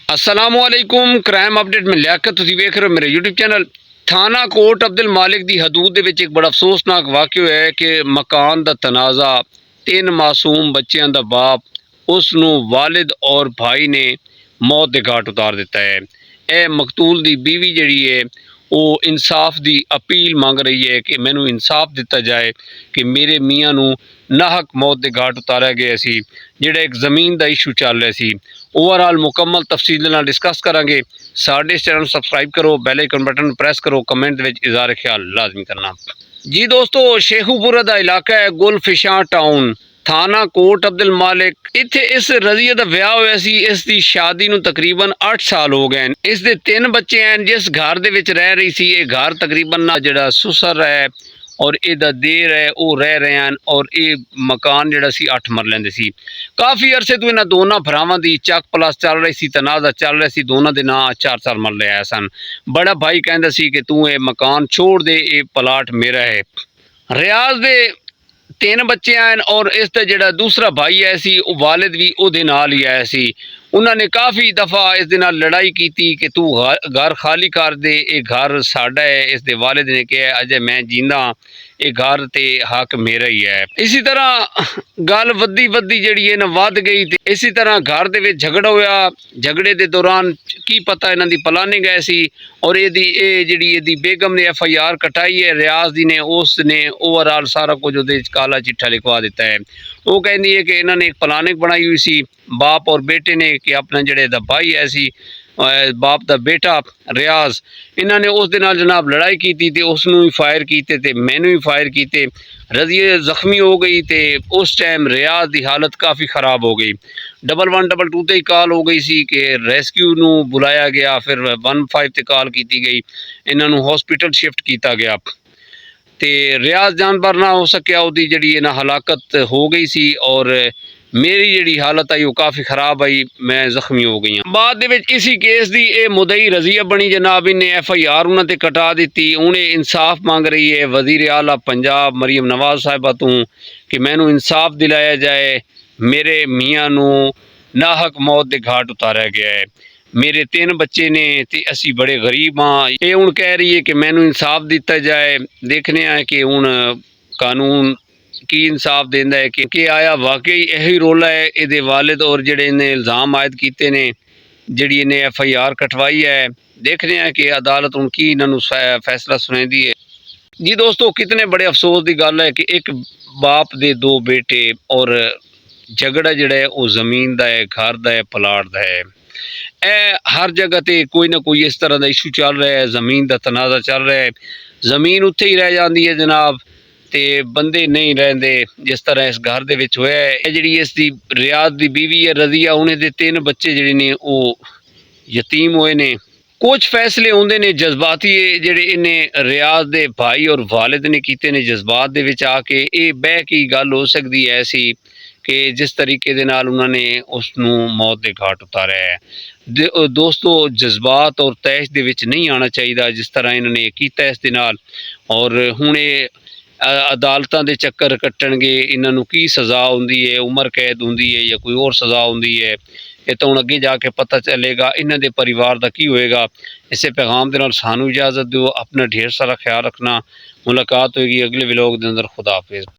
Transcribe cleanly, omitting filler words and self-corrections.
असलामुअलैकुम crime update में लियाकत तुसीं वेख रहे हो मेरे यूट्यूब चैनल। थाना कोट अब्दुल मालिक की हदूद दे विच एक बड़ा अफसोसनाक वाक़या होया है कि मकान का तनाज़ा, 3 मासूम बच्चों का बाप, उसनूं वालिद और भाई ने मौत के घाट उतार दिता है। यह मकतूल की बीवी जिहड़ी है वो इंसाफ की अपील मंग रही है कि मैनू इंसाफ दिता जाए कि मेरे मियाँ नूं नाहक मौत के घाट उतारा गया सी, जिहड़ा एक ज़मीन का इशू चल रहा सी। ओवरऑल मुकम्मल तफसील नाल डिस्कस करांगे। साडे इस चैनल सबसक्राइब करो, बैल आइकन बटन प्रेस करो, कमेंट विच इज़हार ख्याल लाजमी करना। जी दोस्तों, शेखुपुरा का इलाका है गुलफिशां टाउन, थाना कोट अब्दुल मालिक। इत्थे इस रज़िया का विआह होया सी। इसकी शादी नूं तकरीबन 8 साल हो गए। इसके 3 बच्चे हैं। जिस घर दे विच रह रही सी, ये घर तकरीबन ना जिहड़ा सुसर है और इहदा देर है वो रह रहे हैं। और ये मकान जिहड़ा सी 8 मरलियां दे सी। काफ़ी अरसे तो इन्हां दोनों भरावां दी चक पलस चल रही सी, तनाज़ा चल रहा सी। दोनों दे नां 4-4 मरले आए सन। बड़ा भाई कहंदा सी कि तू ये मकान छोड़ दे, ये प्लाट मेरा है। रियाज दे 3 बच्चे हैं और इसका जिहड़ा दूसरा भाई है सी, वो वालिद भी उहदे नाल ही आया सी। उन्होंने काफ़ी दफ़ा इस दे नाल लड़ाई की कि तू घर खाली कर दे, ये घर साडा है। इस दे वालिद ने कहा अजय मैं जींदा, ये घर ते हक मेरा ही है। इसी तरह गल वधी वधी जिहड़ी है ना वध गई। इसी तरह घर दे विच झगड़ा होया। झगड़े के दौरान की पता इन्हां दी प्लानिंग है सी और इहदी बेगम ने FIR कटाई है। रियाज दी ने उसने ओवरऑल सारा कुछ उहदे काला चिट्ठा लिखवा दिता है। वो कहती है कि इन्होंने एक प्लानिंग बनाई हुई सी बाप और बेटे ने कि अपना जिहड़े दा भाई है सी, बाप का बेटा रियाज, इन्होंने उस दे नाल जनाब लड़ाई की थी, उसनूं भी फायर किए थे, मैनू भी फायर किए। रज़िया जख्मी हो गई तो उस टाइम रियाज की हालत काफ़ी ख़राब हो गई। 1122 ते कॉल हो गई सी कि रेस्क्यू नूं बुलाया गया, फिर 15 ते कॉल की गई, इन्हों हॉस्पिटल शिफ्ट किया गया तो रियाज जानवर ना हो सकिया, उसकी जी ना हलाकत हो गई सी। और मेरी जी हालत आई वो काफ़ी ख़राब आई, मैं जख्मी हो गई हाँ। बाद इसी केस की ये मुदई रज़िया बनी जनाब। इन्हें FIR उन्होंने कटा दी। उन्हें इंसाफ मांग रही है वज़ीर आला पंजाब मरीम नवाज साहिबा तो कि मैनू इंसाफ दिलाया जाए। मेरे मियाँ नूं नाहक मौत के घाट उतारा गया है। मेरे 3 बच्चे ने ते असी बड़े गरीब हाँ। ये हूँ कह रही है कि मैनू इंसाफ दिता जाए। देखने हैं कि हूँ कानून की इंसाफ देंदा है कि आया वाकई यही रोला है। ये वालिद और जिहड़े इन्हें इल्ज़ाम आयद किए ने, जिहड़ी इन्हें FIR कटवाई है, देखने हैं कि अदालत हूँ की इन्होंने फैसला सुनाती है। जी दोस्तों, कितने बड़े अफसोस की गल है कि एक बाप दे 2 बेटे और झगड़ा जिहड़ा है वो जमीन का है, घर का है, प्लाट का है। हर जगह ते कोई ना कोई इस तरह का इशू चल रहा है। जमीन का तनाज़ा चल रहा है, जमीन उत्थे ही रह जाती है जनाब, ते बंदे नहीं रहंदे जिस तरह इस घर दे विच होया है। जिहड़ी इसदी रियाज की बीवी है रज़िया, उन्हें दे 3 बच्चे जिहड़े ने वो यतीम होए ने। कुछ फैसले होंदे ने जज्बाती जिहड़े इन्हें रियाज दे भाई और वालिद ने कीते ने, जज्बात दे विच आके ये बह की गल हो सकती है ऐसी कि जिस तरीके दे नाल उन्होंने उसनूं मौत के घाट उतारा है। दोस्तों, जज्बात और तैश दे विच नहीं आना चाहिए जिस तरह इन्होंने कीता इस दे नाल। और हुण ये अदालतां दे चक्कर कट्टणगे, इन्हों की सज़ा होंदी है, उम्र कैद होंदी है या कोई और सज़ा होंदी है, ये तो हुण अगे जाके पता चलेगा। इन्हां दे परिवार का की होएगा। इसे पैगाम दे नाल सानू इजाज़त दो। अपना ढेर सारा ख्याल रखना। मुलाकात होएगी अगले व्लॉग दे अंदर। खुदा हाफिज़।